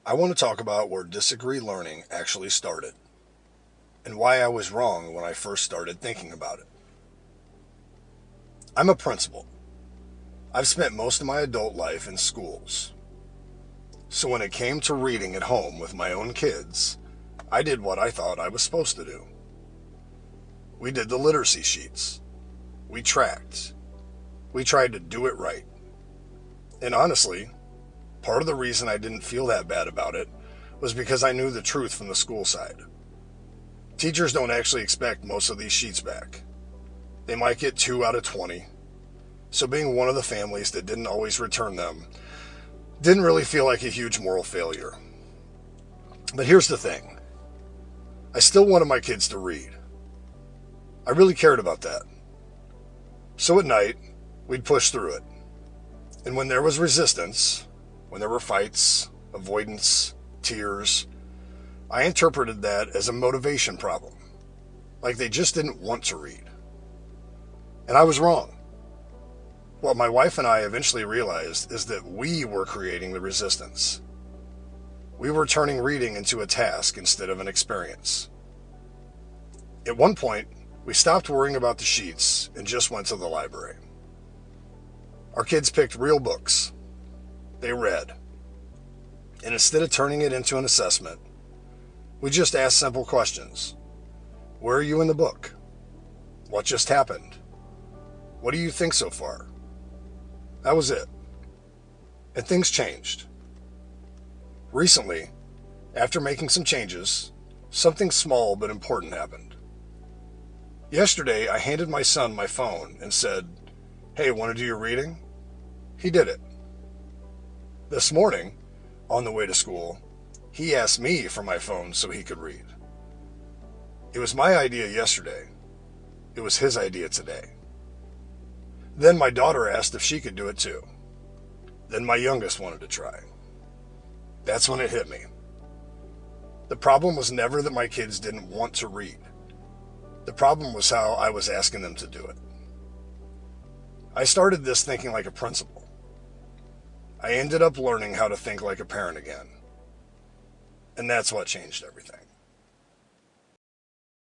I want to talk about where disagree learning actually started and why I was wrong when I first started thinking about it. I'm a principal. I've spent most of my adult life in schools. So when it came to reading at home with my own kids, I did what I thought I was supposed to do. We did the literacy sheets. We tracked. We tried to do it right. And honestly, part of the reason I didn't feel that bad about it was because I knew the truth from the school side. Teachers don't actually expect most of these sheets back. They might get 2 out of 20. So being one of the families that didn't always return them didn't really feel like a huge moral failure. But here's the thing. I still wanted my kids to read. I really cared about that. So at night, we'd push through it. And when there was resistance, when there were fights, avoidance, tears, I interpreted that as a motivation problem. Like they just didn't want to read. And I was wrong. What my wife and I eventually realized is that we were creating the resistance. We were turning reading into a task instead of an experience. At one point, we stopped worrying about the sheets and just went to the library. Our kids picked real books. They read. And instead of turning it into an assessment, we just asked simple questions. Where are you in the book? What just happened? What do you think so far? That was it. And things changed. Recently, after making some changes, something small but important happened. Yesterday, I handed my son my phone and said, "Hey, want to do your reading?" He did it. This morning, on the way to school, he asked me for my phone so he could read. It was my idea yesterday. It was his idea today. Then my daughter asked if she could do it too. Then my youngest wanted to try. That's when it hit me. The problem was never that my kids didn't want to read. The problem was how I was asking them to do it. I started this thinking like a principal. I ended up learning how to think like a parent again. And that's what changed everything.